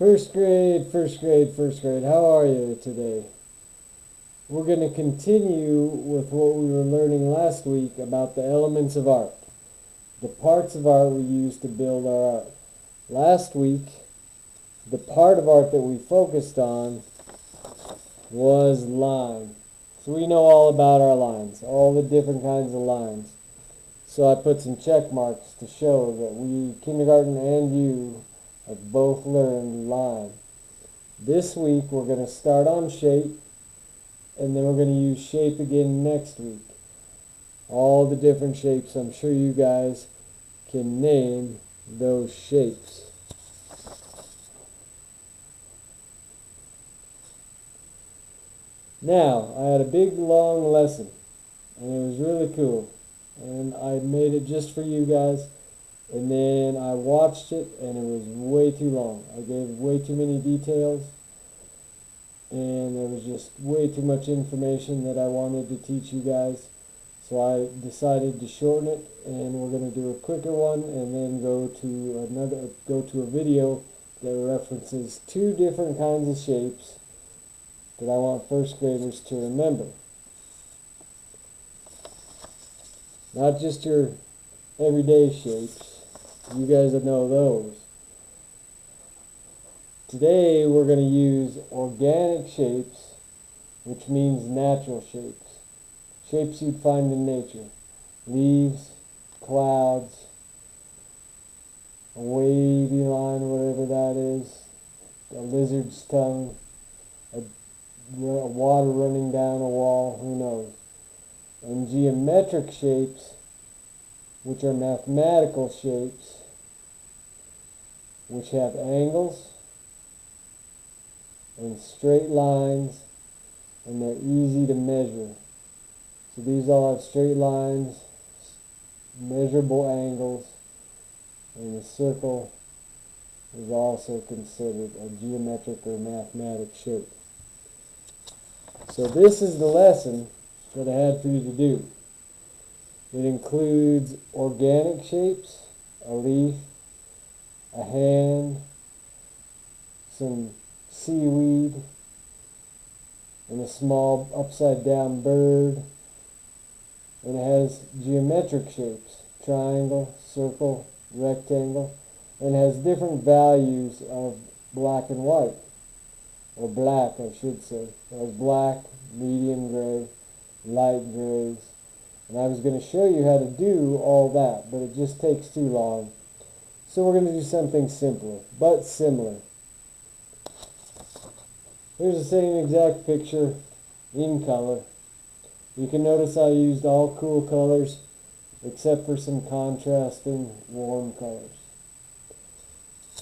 First grade, first grade, first grade. How are you today? We're going to continue with what we were learning last week about the elements of art. The parts of art we use to build our art. Last week, the part of art that we focused on was line. So we know all about our lines, all the different kinds of lines. So I put some check marks to show that we, kindergarten and you, have both learned line. This week we're going to start on shape, and then we're going to use shape again next week. All the different shapes, I'm sure you guys can name those shapes. Now, I had a big long lesson, and it was really cool. And I made it just for you guys. And then I watched it, and it was way too long. I gave way too many details, and there was just way too much information that I wanted to teach you guys. So I decided to shorten it, and we're going to do a quicker one, and then go to a video that references two different kinds of shapes that I want first graders to remember. Not just your everyday shapes. You guys know those. Today we're going to use organic shapes, which means natural shapes. Shapes you'd find in nature. Leaves, clouds, a wavy line, whatever that is, a lizard's tongue, a water running down a wall, who knows. And geometric shapes, which are mathematical shapes, which have angles and straight lines, and they're easy to measure. So these all have straight lines, measurable angles, and the circle is also considered a geometric or mathematic shape. So this is the lesson that I had for you to do. It includes organic shapes, a leaf, a hand, some seaweed, and a small upside down bird. And it has geometric shapes, triangle, circle, rectangle, and has different values of black and white, or black I should say. It has black, medium gray, light grays. And I was going to show you how to do all that, but it just takes too long. So we're going to do something simpler, but similar. Here's the same exact picture in color. You can notice I used all cool colors, except for some contrasting warm colors.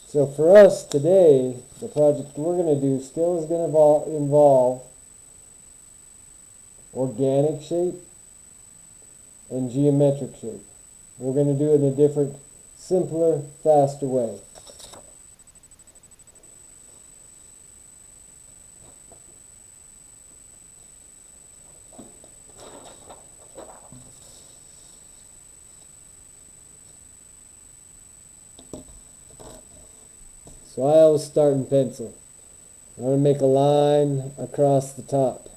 So for us today, the project we're going to do still is going to involve organic shape and geometric shape. We're going to do it in a different, simpler, faster way. So I always start in pencil. I'm going to make a line across the top.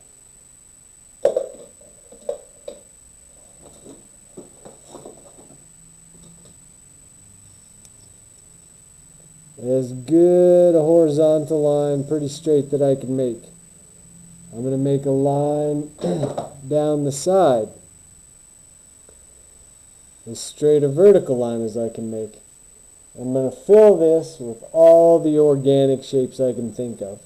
As good a horizontal line, pretty straight, that I can make. I'm going to make a line down the side. As straight a vertical line as I can make. I'm going to fill this with all the organic shapes I can think of.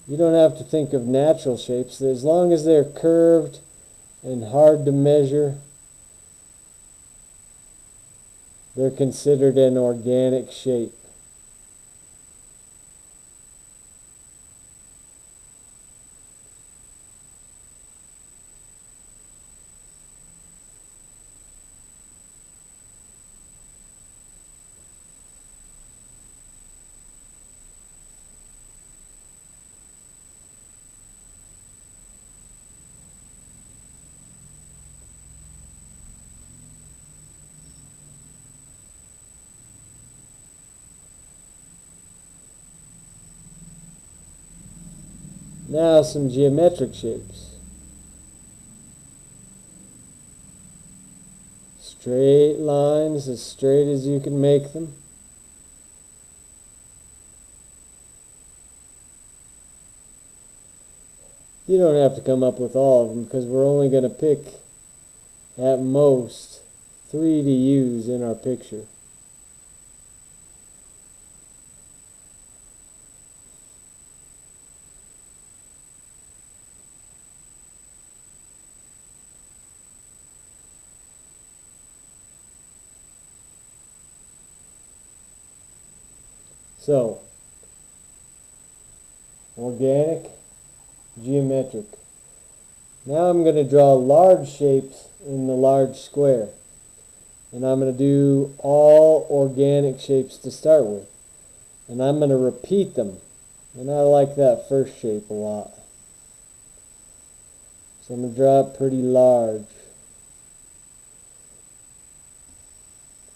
You don't have to think of natural shapes. As long as they're curved and hard to measure, they're considered an organic shape. Now some geometric shapes. Straight lines, as straight as you can make them. You don't have to come up with all of them because we're only going to pick at most 3 to use in our picture. So, organic, geometric. Now I'm going to draw large shapes in the large square. And I'm going to do all organic shapes to start with. And I'm going to repeat them. And I like that first shape a lot. So I'm going to draw it pretty large.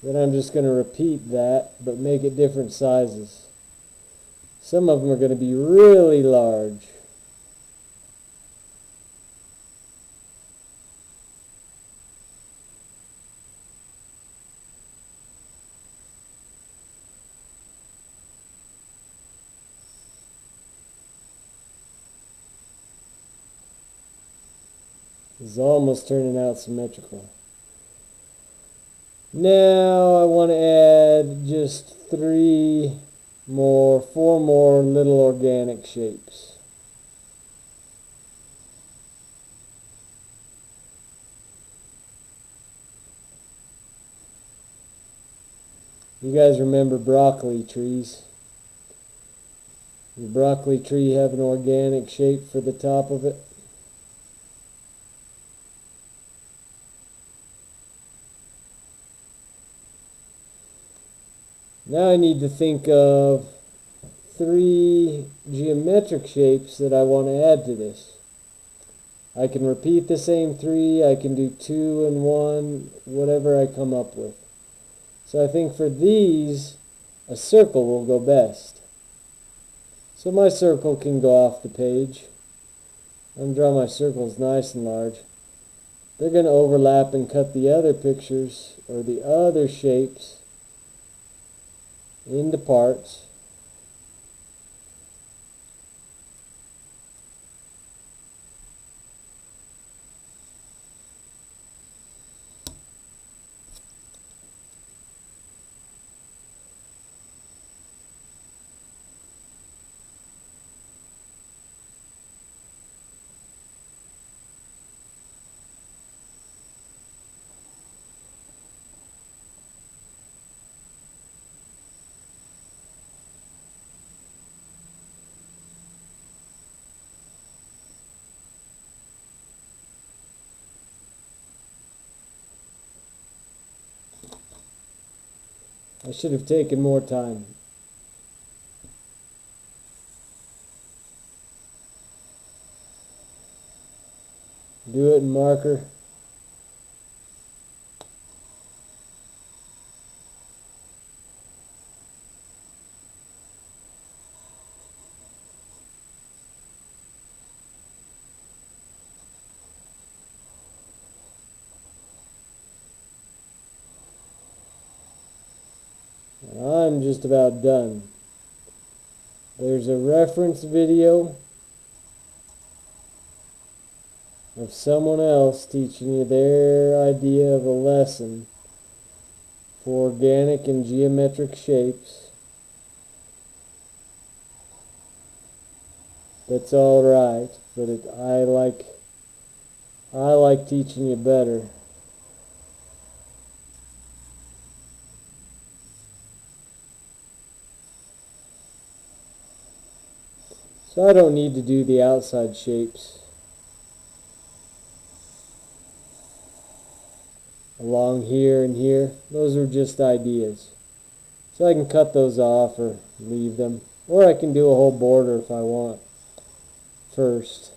Then I'm just going to repeat that, but make it different sizes. Some of them are going to be really large. It's almost turning out symmetrical. Now I want to add just 4 more little organic shapes. You guys remember broccoli trees? The broccoli tree have an organic shape for the top of it? Now I need to think of 3 geometric shapes that I want to add to this. I can repeat the same 3, I can do 2 and 1, whatever I come up with. So I think for these, a circle will go best. So my circle can go off the page. I'm going to draw my circles nice and large. They're going to overlap and cut the other pictures, or the other shapes, into parts. I should have taken more time. Do it in marker. I'm just about done. There's a reference video of someone else teaching you their idea of a lesson for organic and geometric shapes. That's all right, but I like teaching you better. So I don't need to do the outside shapes along here and here. Those are just ideas. So I can cut those off or leave them. Or I can do a whole border if I want first,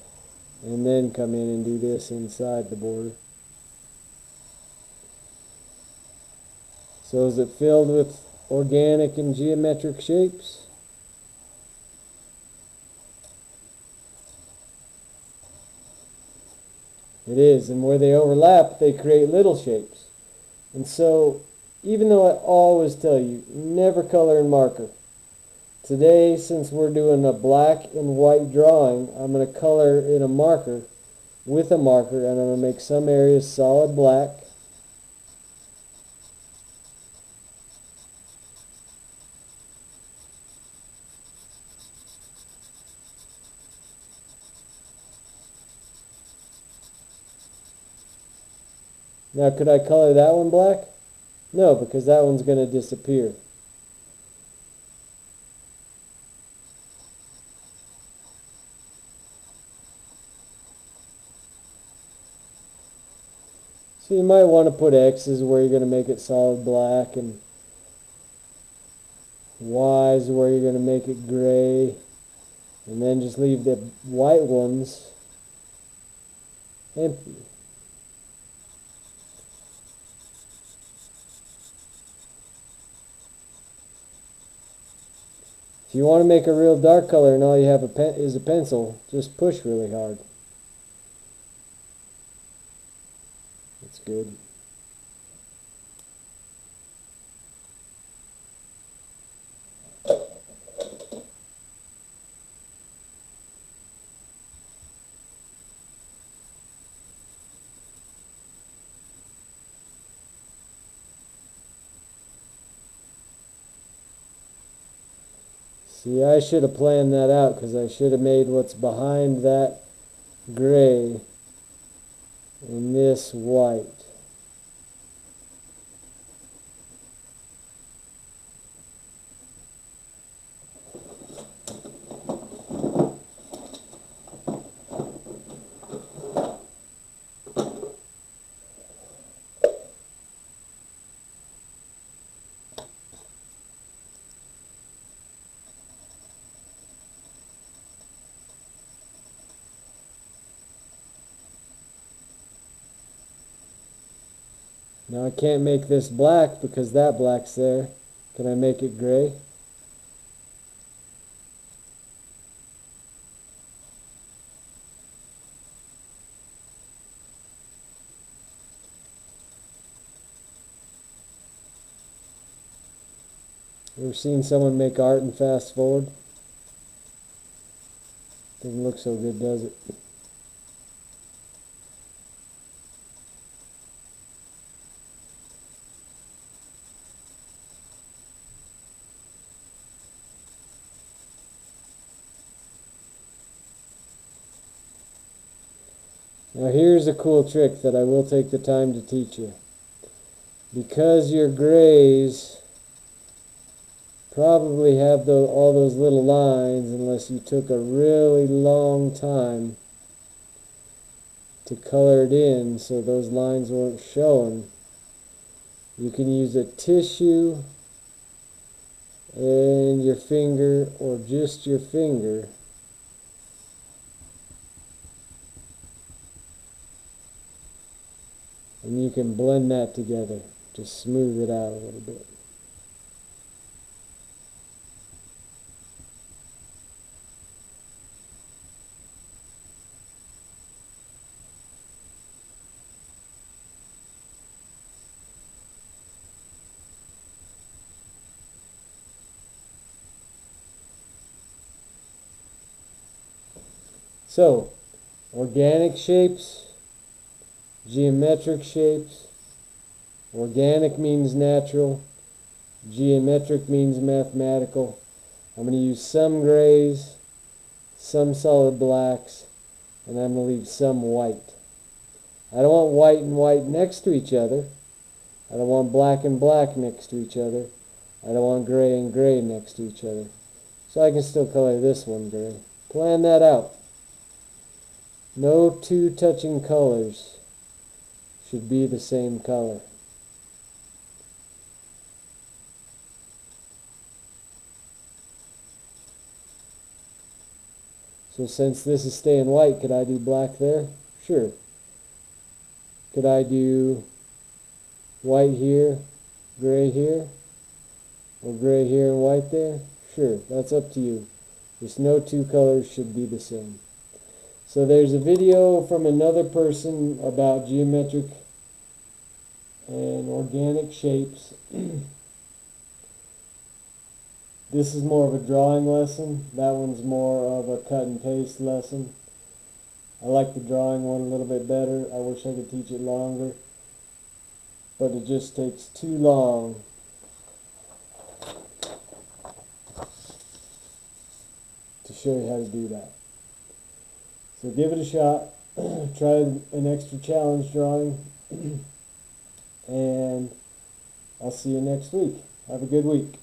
and then come in and do this inside the border. So is it filled with organic and geometric shapes? It is, and where they overlap, they create little shapes. And so, even though I always tell you, never color in marker, today, since we're doing a black and white drawing, I'm going to color in a marker with a marker, and I'm going to make some areas solid black. Now, could I color that one black? No, because that one's going to disappear. So you might want to put X's where you're going to make it solid black, and Y's where you're going to make it gray, and then just leave the white ones empty. If you want to make a real dark color and all you have is a pencil, just push really hard. That's good. See, I should have planned that out, because I should have made what's behind that gray and this white. Now I can't make this black because that black's there. Can I make it gray? Ever seen someone make art and fast forward? Doesn't look so good, does it? Now here's a cool trick that I will take the time to teach you. Because your grays probably have all those little lines, unless you took a really long time to color it in so those lines weren't showing, you can use a tissue and your finger, or just your finger, and you can blend that together to smooth it out a little bit. So, organic shapes, geometric shapes. Organic means natural. Geometric means mathematical. I'm going to use some grays, some solid blacks, and I'm going to leave some white. I don't want white and white next to each other. I don't want black and black next to each other. I don't want gray and gray next to each other. So I can still color this one gray. Plan that out. No two touching colors should be the same color. So since this is staying white, could I do black there? Sure. Could I do white here, gray here, or gray here and white there? Sure, that's up to you. Just no two colors should be the same. So there's a video from another person about geometric and organic shapes. This is more of a drawing lesson. That one's more of a cut and paste lesson. I like the drawing one a little bit better. I wish I could teach it longer, but it just takes too long to show you how to do that. So give it a shot. Try an extra challenge drawing, and I'll see you next week. Have a good week.